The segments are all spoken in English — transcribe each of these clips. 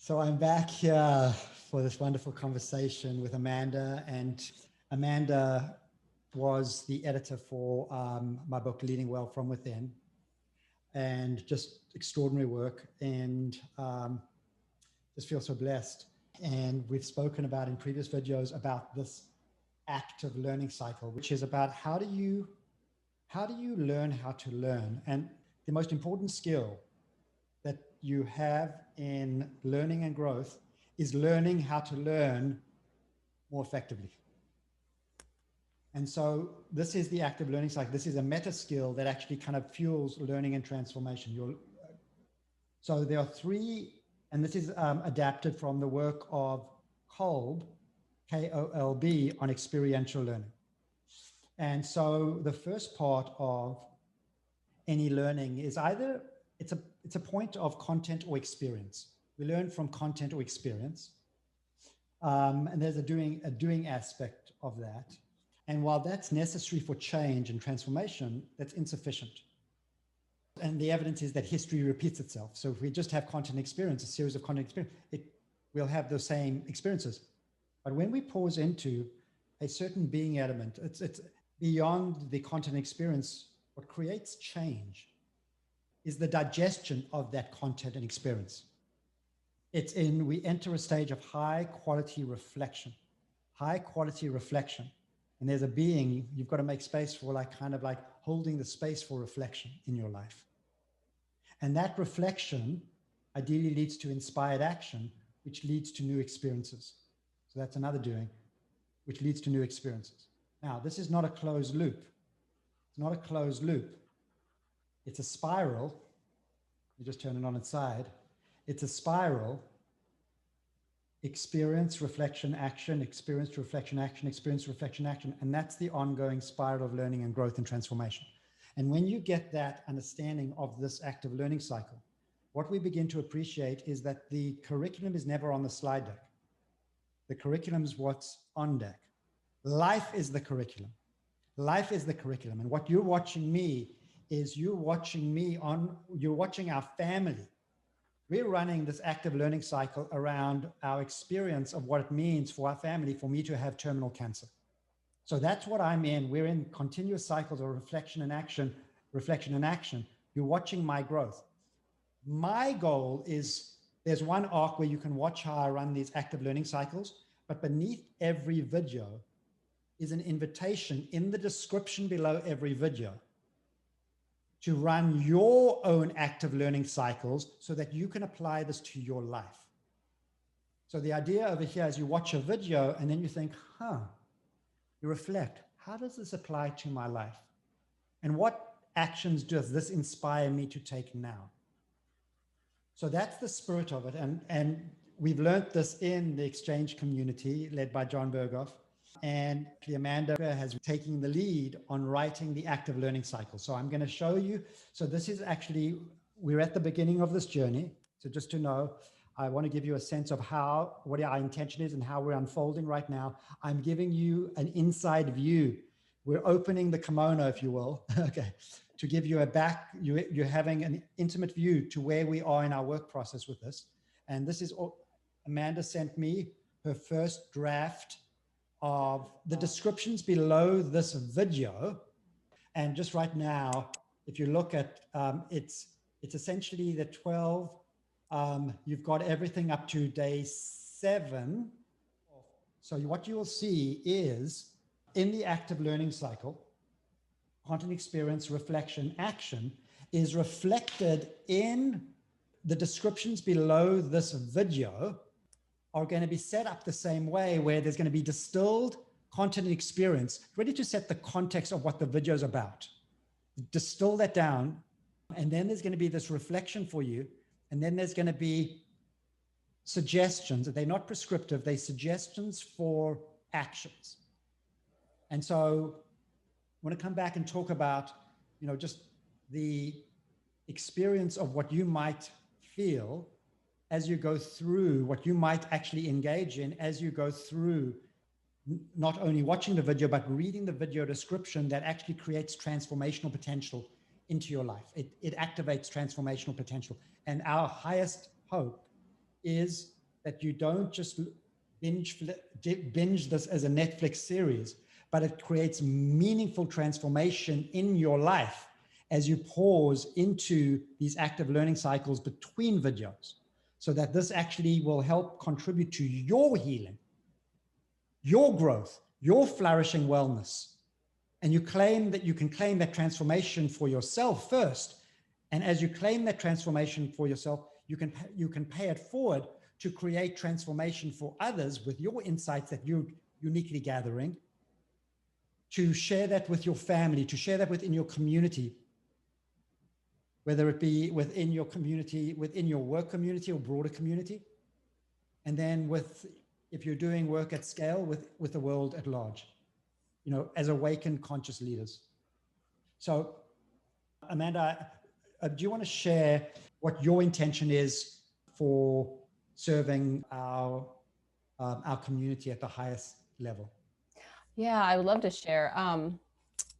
So I'm back here for this wonderful conversation with Amanda, and Amanda was the editor for my book, Leading Well from Within, and just extraordinary work, and just feel so blessed. And we've spoken about in previous videos about this active learning cycle, which is about how do you learn how to learn. And the most important skill that you have in learning and growth is learning how to learn more effectively. And so this is the active learning cycle. This is a meta skill that actually kind of fuels learning and transformation. So there are three, and this is adapted from the work of Kolb, K-O-L-B, on experiential learning. And so the first part of any learning is either it's a point of content or experience. We learn from content or experience. And there's a doing aspect of that. And while that's necessary for change and transformation, that's insufficient. And the evidence is that history repeats itself. So if we just have content experience, a series of content experience, we'll have the same experiences. But when we pause into a certain being element, it's beyond the content experience. What creates change is the digestion of that content and experience. We enter a stage of high quality reflection. And there's a being, you've got to make space for, like holding the space for reflection in your life. And that reflection ideally leads to inspired action, which leads to new experiences. So that's another doing, which leads to new experiences. Now, this is not a closed loop. It's not a closed loop. It's a spiral. You just turn it on its side. It's a spiral. Experience, reflection, action, experience, reflection, action, experience, reflection, action. And that's the ongoing spiral of learning and growth and transformation. And when you get that understanding of this active learning cycle, what we begin to appreciate is that the curriculum is never on the slide deck. The curriculum is what's on deck. Life is the curriculum. Life is the curriculum. And what you're watching me is you're watching our family. We're running this active learning cycle around our experience of what it means for our family, for me to have terminal cancer. So that's what I'm in. We're in continuous cycles of reflection and action. You're watching my growth. My goal is, there's one arc where you can watch how I run these active learning cycles, but beneath every video is an invitation in the description below every video to run your own active learning cycles so that you can apply this to your life. So the idea over here is you watch a video and then you think, you reflect, how does this apply to my life? And what actions does this inspire me to take now? So that's the spirit of it. And we've learned this in the exchange community led by John Berghoff. And Amanda has taken the lead on writing the active learning cycle. So I'm going to show you. So this is actually, we're at the beginning of this journey. So just to know, I want to give you a sense of what our intention is and how we're unfolding right now. I'm giving you an inside view. We're opening the kimono, if you will, okay, to give you you're having an intimate view to where we are in our work process with this. And this is, Amanda sent me her first draft of the descriptions below this video. And just right now, if you look at, it's essentially the 12, you've got everything up to day 7. So what you will see is in the active learning cycle, content, experience, reflection, action is reflected in the descriptions below this video are going to be set up the same way, where there's going to be distilled content and experience, ready to set the context of what the video is about. Distill that down. And then there's going to be this reflection for you. And then there's going to be suggestions. They're not prescriptive. They're suggestions for actions. And so I want to come back and talk about, just the experience of what you might feel as you go through, what you might actually engage in as you go through not only watching the video, but reading the video description that actually creates transformational potential into your life. It activates transformational potential. And our highest hope is that you don't just binge this as a Netflix series, but it creates meaningful transformation in your life as you pause into these active learning cycles between videos, so that this actually will help contribute to your healing, your growth, your flourishing wellness. And you claim that you can claim that transformation for yourself first. And as you claim that transformation for yourself, you can pay it forward to create transformation for others with your insights that you're uniquely gathering, to share that with your family, to share that within your community, whether it be within your community, within your work community or broader community. And then if you're doing work at scale, with the world at large, as awakened conscious leaders. So Amanda, do you want to share what your intention is for serving our community at the highest level? Yeah, I would love to share.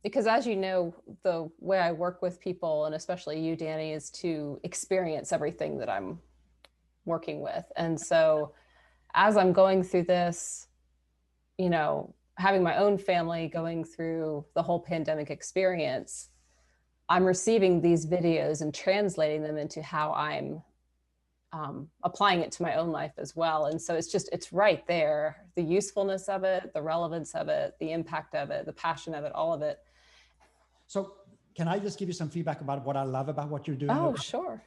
Because as you know, the way I work with people, and especially you, Danny, is to experience everything that I'm working with. And so as I'm going through this, having my own family, going through the whole pandemic experience, I'm receiving these videos and translating them into how I'm applying it to my own life as well. And so it's right there, the usefulness of it, the relevance of it, the impact of it, the passion of it, all of it. So can I just give you some feedback about what I love about what you're doing? Oh, sure.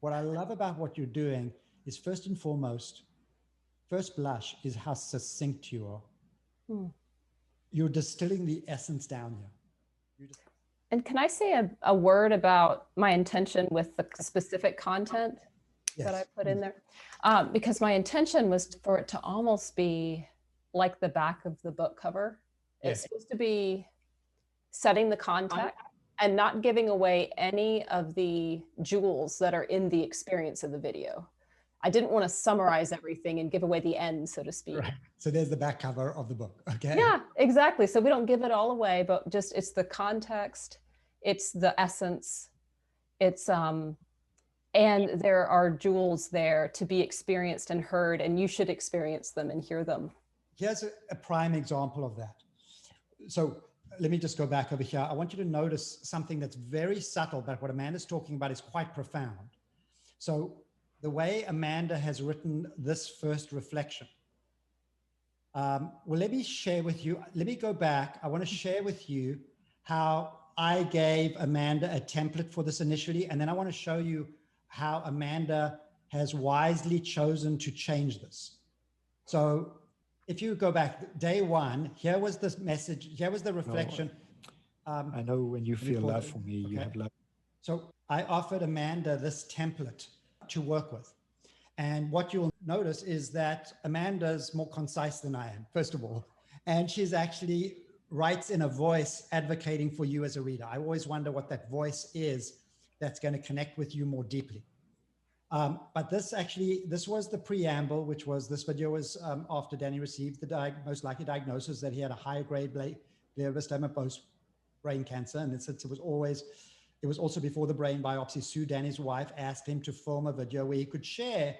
What I love about what you're doing is, first and foremost, first blush, is how succinct you are. You're distilling the essence down here. And can I say a word about my intention with the specific content that I put in there? Because my intention was for it to almost be like the back of the book cover. It's supposed to be setting the context and not giving away any of the jewels that are in the experience of the video. I didn't want to summarize everything and give away the end, so to speak. Right. So there's the back cover of the book. Okay. Yeah, exactly. So we don't give it all away, but just it's the context, it's the essence, it's and there are jewels there to be experienced and heard, and you should experience them and hear them. Here's a prime example of that. So let me just go back over here. I want you to notice something that's very subtle, but what Amanda's talking about is quite profound. So the way Amanda has written this first reflection, well, let me share with you, let me go back. I want to share with you how I gave Amanda a template for this initially, and then I want to show you how Amanda has wisely chosen to change this. So if you go back, day one, here was this message, here was the reflection. I know when you feel love for me, you have love. So I offered Amanda this template to work with. And what you'll notice is that Amanda's more concise than I am, first of all. And she's actually writes in a voice advocating for you as a reader. I always wonder what that voice is that's going to connect with you more deeply. But this was the preamble, which was, this video was after Danny received the most likely diagnosis that he had a high-grade glioblastoma post-brain cancer. And since it was also before the brain biopsy, Sue, Danny's wife, asked him to film a video where he could share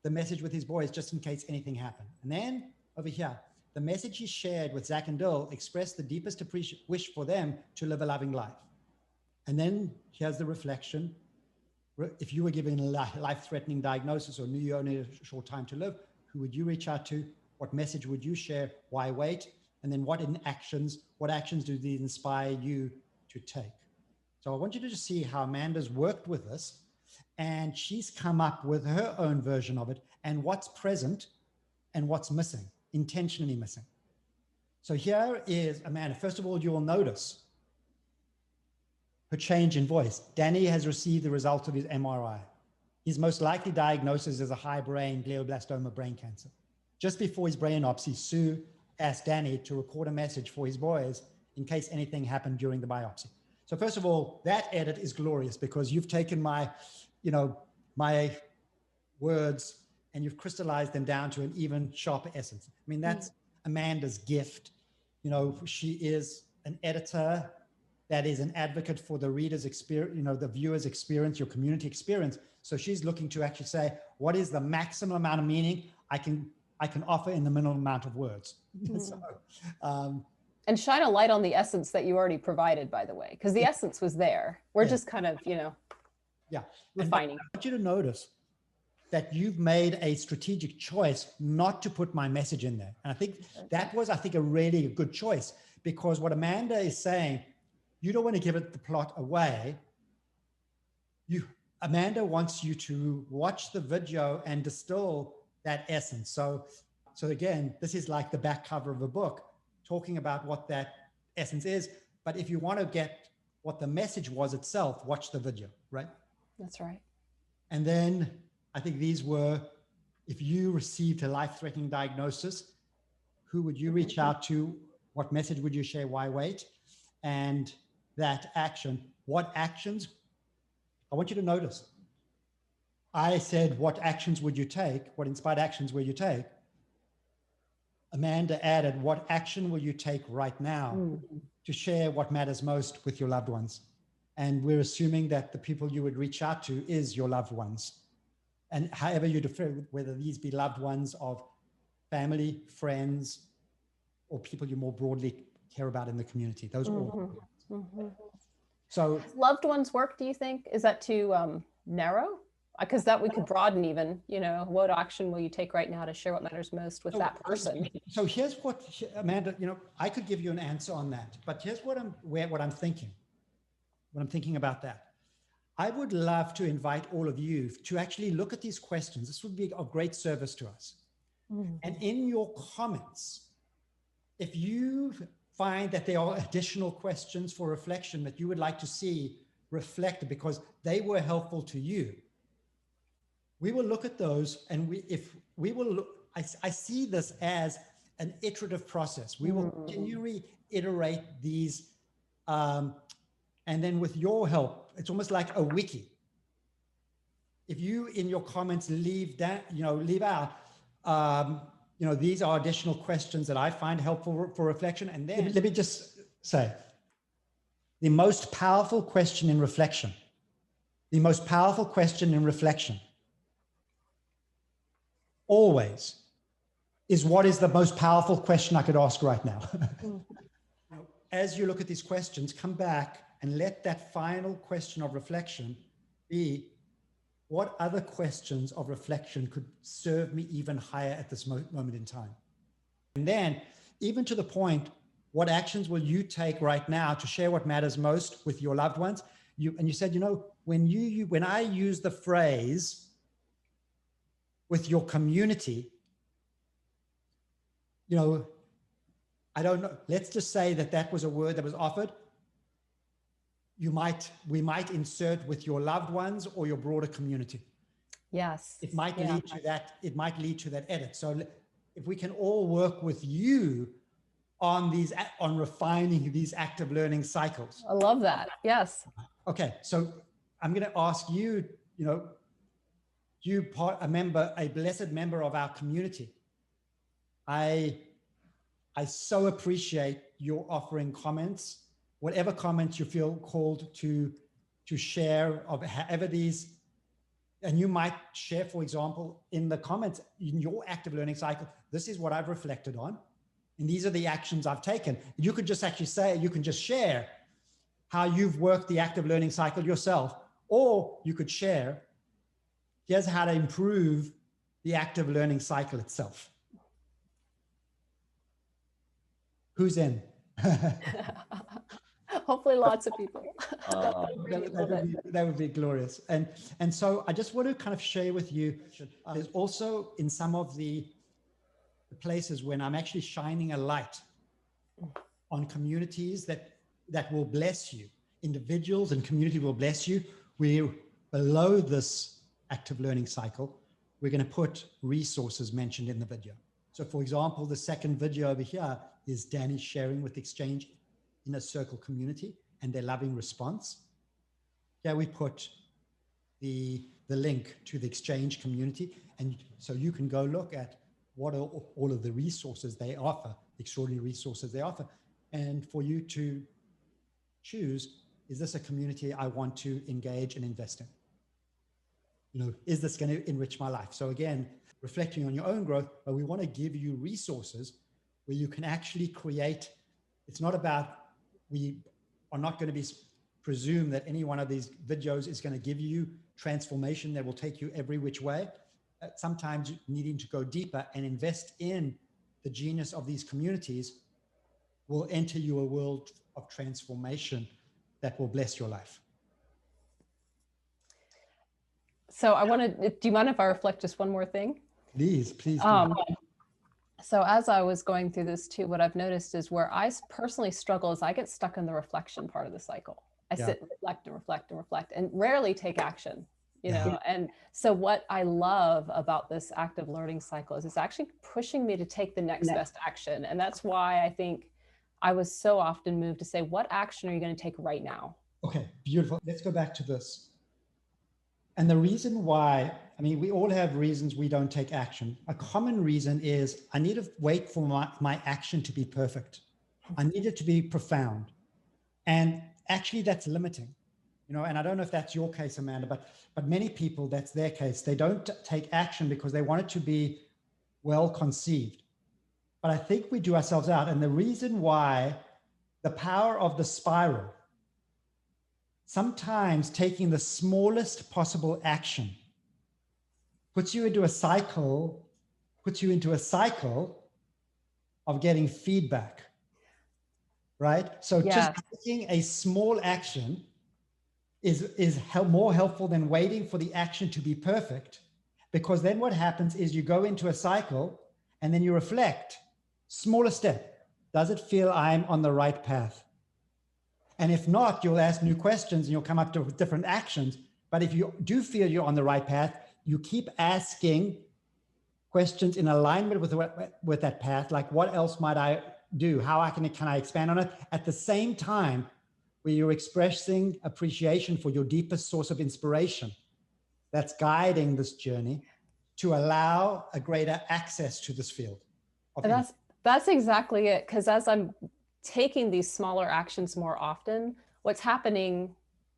the message with his boys just in case anything happened. And then over here, the message he shared with Zach and Dill expressed the deepest wish for them to live a loving life. And then here's the reflection. If you were given a life-threatening diagnosis or knew you only had a short time to live, who would you reach out to? What message would you share? Why wait? And then what actions do these inspire you to take? So I want you to just see how Amanda's worked with this, and she's come up with her own version of it and what's present and what's missing, intentionally missing. So here is Amanda. First of all, you will notice her change in voice. Danny has received the result of his MRI. His most likely diagnosis is a high brain glioblastoma brain cancer. Just before his brain biopsy, Sue asked Danny to record a message for his boys in case anything happened during the biopsy. So first of all, that edit is glorious because you've taken my words and you've crystallized them down to an even sharper essence. I mean, that's Amanda's gift. She is an editor that is an advocate for the reader's experience, the viewer's experience, your community experience. So she's looking to actually say, what is the maximum amount of meaning I can offer in the minimum amount of words? So, and shine a light on the essence that you already provided, by the way, because the essence was there. We're just kind of, refining. I want you to notice that you've made a strategic choice not to put my message in there. And I think that was, a really good choice, because what Amanda is saying, you don't want to give it the plot away. Amanda wants you to watch the video and distill that essence. So again, this is like the back cover of a book talking about what that essence is. But if you want to get what the message was itself, watch the video, right? That's right. And then I think these were, if you received a life-threatening diagnosis, who would you reach out to? What message would you share? Why wait? And that action, what actions? I want you to notice. I said, what actions would you take? What inspired actions will you take? Amanda added, what action will you take right now to share what matters most with your loved ones? And we're assuming that the people you would reach out to is your loved ones. And however you define, whether these be loved ones of family, friends, or people you more broadly care about in the community. Those are all. So does loved ones work, do you think? Is that too narrow? Because that we could broaden even, what action will you take right now to share what matters most with that person? So here's what, Amanda, I could give you an answer on that, but here's what I'm thinking. When I'm thinking about that, I would love to invite all of you to actually look at these questions. This would be of great service to us. And in your comments, if you find that there are additional questions for reflection that you would like to see reflected because they were helpful to you, we will look at those, and I see this as an iterative process. We will continually iterate these, and then with your help, it's almost like a wiki. If you in your comments leave out, these are additional questions that I find helpful for reflection. And then let me just say, the most powerful question in reflection, always is, what is the most powerful question I could ask right now? As you look at these questions, come back and let that final question of reflection be, what other questions of reflection could serve me even higher at this moment in time? And then, even to the point, what actions will you take right now to share what matters most with your loved ones? You said, when I use the phrase with your community, I don't know, let's just say that was a word that was offered. We might insert with your loved ones or your broader community. Yes. It might lead to that. It might lead to that edit. So if we can all work with you on refining these active learning cycles. I love that. Yes. Okay. So I'm going to ask you, a blessed member of our community. I so appreciate your offering comments, whatever comments you feel called to share of however these, and you might share, for example, in the comments in your active learning cycle, this is what I've reflected on, and these are the actions I've taken. You could just actually say, you can just share how you've worked the active learning cycle yourself, or you could share, here's how to improve the active learning cycle itself. Who's in? Hopefully lots of people. That would be glorious. And so I just want to kind of share with you, there's also in some of the places when I'm actually shining a light on communities that will bless you. Individuals and community will bless you. We're below this active learning cycle. We're going to put resources mentioned in the video. So for example, the second video over here is Danny sharing with Exchange Inner Circle community and their loving response. Here we put the link to the Exchange community. And so you can go look at what are all of the resources they offer, extraordinary resources they offer. And for you to choose, is this a community I want to engage and invest in? Is this going to enrich my life? So again, reflecting on your own growth, but we want to give you resources where you can actually create. It's not about, we are not going to be presume that any one of these videos is going to give you transformation that will take you every which way. Sometimes needing to go deeper and invest in the genius of these communities will enter you a world of transformation that will bless your life. So I want to, do you mind if I reflect just one more thing? Please do. So as I was going through this too, what I've noticed is where I personally struggle is I get stuck in the reflection part of the cycle. I sit and reflect and reflect and reflect and rarely take action, you know? And so what I love about this active learning cycle is it's actually pushing me to take the next best action. And that's why I think I was so often moved to say, what action are you going to take right now? Okay, beautiful. Let's go back to this. And the reason why, I mean, we all have reasons we don't take action. A common reason is I need to wait for my action to be perfect. I need it to be profound. And actually that's limiting, and I don't know if that's your case, Amanda, but many people, that's their case. They don't take action because they want it to be well conceived. But I think we do ourselves out. And the reason why, the power of the spiral, sometimes taking the smallest possible action puts you into a cycle of getting feedback, right? So just taking a small action is more helpful than waiting for the action to be perfect, because then what happens is you go into a cycle and then you reflect, smaller step. Does it feel I'm on the right path? And if not, you'll ask new questions and you'll come up to different actions. But if you do feel you're on the right path, you keep asking questions in alignment with that path. Like, what else might I do? How can I expand on it? At the same time, where you're expressing appreciation for your deepest source of inspiration that's guiding this journey to allow a greater access to this field. And that's exactly it. Because as I'm taking these smaller actions more often, what's happening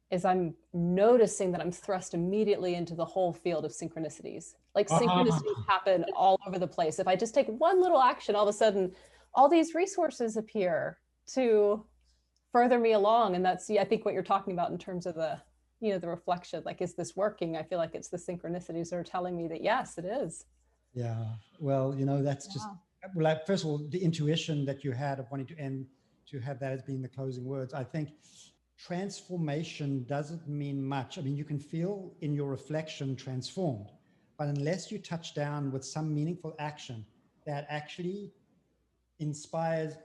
is I'm noticing that I'm thrust immediately into the whole field of synchronicities. Like synchronicities happen all over the place. If I just take one little action, all of a sudden, all these resources appear to further me along. And that's, I think, what you're talking about in terms of the, the reflection, like, is this working? I feel like it's the synchronicities that are telling me that, yes, it is. Yeah. Well, that's just, well, first of all, the intuition that you had of wanting to end, to have that as being the closing words. I think transformation doesn't mean much. I mean, you can feel in your reflection transformed, but unless you touch down with some meaningful action that actually inspires,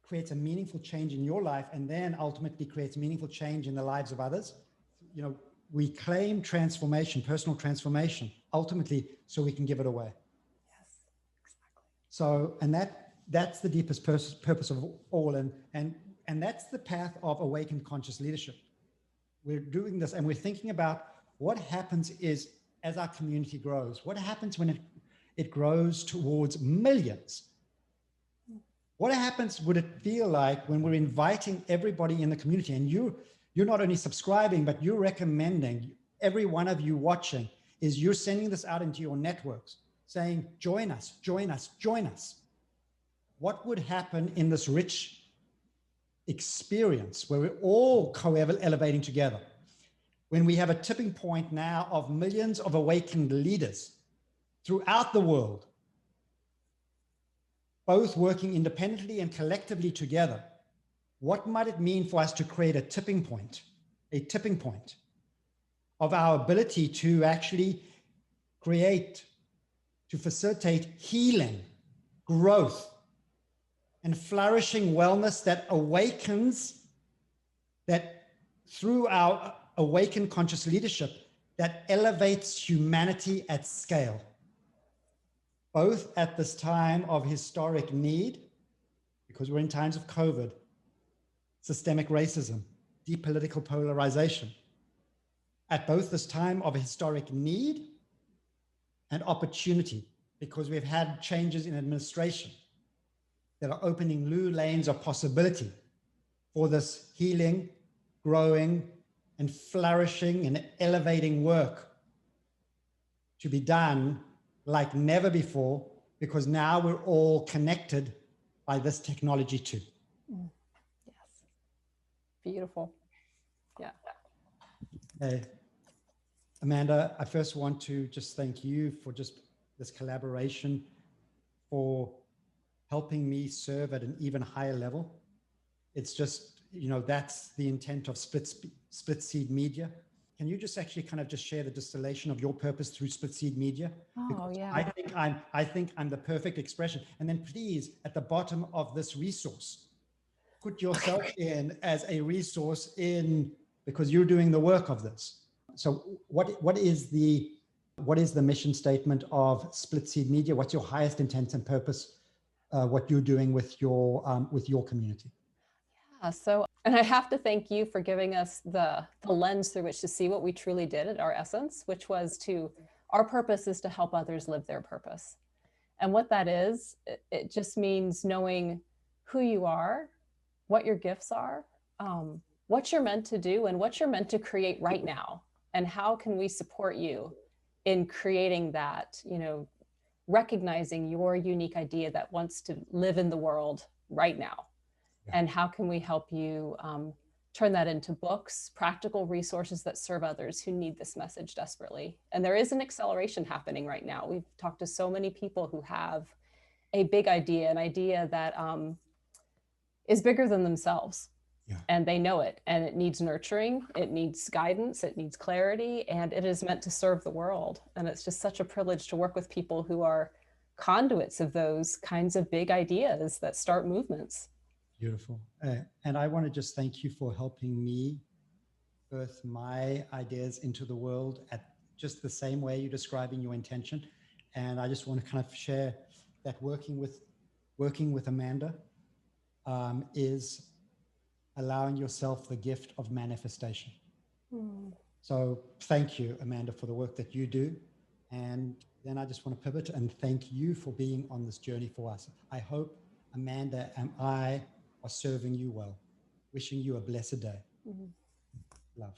creates a meaningful change in your life, and then ultimately creates meaningful change in the lives of others, we claim transformation, personal transformation, ultimately, so we can give it away. So, and that's the deepest purpose of all. And that's the path of awakened conscious leadership. We're doing this and we're thinking about what happens is, as our community grows, what happens when it grows towards millions? What happens, would it feel like when we're inviting everybody in the community, and you're not only subscribing, but you're recommending, every one of you watching, is you're sending this out into your networks, saying, join us, join us, join us. What would happen in this rich experience where we're all co-elevating together? When we have a tipping point now of millions of awakened leaders throughout the world, both working independently and collectively together, what might it mean for us to create a tipping point of our ability to actually to facilitate healing, growth, and flourishing wellness that awakens, that through our awakened conscious leadership, that elevates humanity at scale, both at this time of historic need, because we're in times of COVID, systemic racism, deep political polarization, at both this time of historic need and opportunity, because we've had changes in administration that are opening new lanes of possibility for this healing, growing, and flourishing and elevating work to be done like never before, because now we're all connected by this technology too. Yes. Beautiful. Yeah. Hey, Amanda, I first want to just thank you for just this collaboration, for helping me serve at an even higher level. It's just, that's the intent of Split Seed Media. Can you just actually kind of just share the distillation of your purpose through Split Seed Media? Oh, because yeah. I think I'm the perfect expression. And then please, at the bottom of this resource, put yourself in as a resource because you're doing the work of this. So what is the mission statement of Split Seed Media? What's your highest intent and purpose? What you're doing with your community? So, and I have to thank you for giving us the lens through which to see what we truly did at our essence, which was our purpose is to help others live their purpose. And what that is, it just means knowing who you are, what your gifts are, what you're meant to do, and what you're meant to create right now. And how can we support you in creating that, recognizing your unique idea that wants to live in the world right now. Yeah. And how can we help you turn that into books, practical resources that serve others who need this message desperately. And there is an acceleration happening right now. We've talked to so many people who have a big idea, an idea that is bigger than themselves. Yeah. And they know it, and it needs nurturing, it needs guidance, it needs clarity, and it is meant to serve the world. And it's just such a privilege to work with people who are conduits of those kinds of big ideas that start movements. Beautiful. And I want to just thank you for helping me birth my ideas into the world at just the same way you're describing your intention. And I just want to kind of share that working with Amanda is allowing yourself the gift of manifestation. So thank you, Amanda, for the work that you do. And then I just want to pivot and thank you for being on this journey for us. I hope Amanda and I are serving you well. Wishing you a blessed day. Love.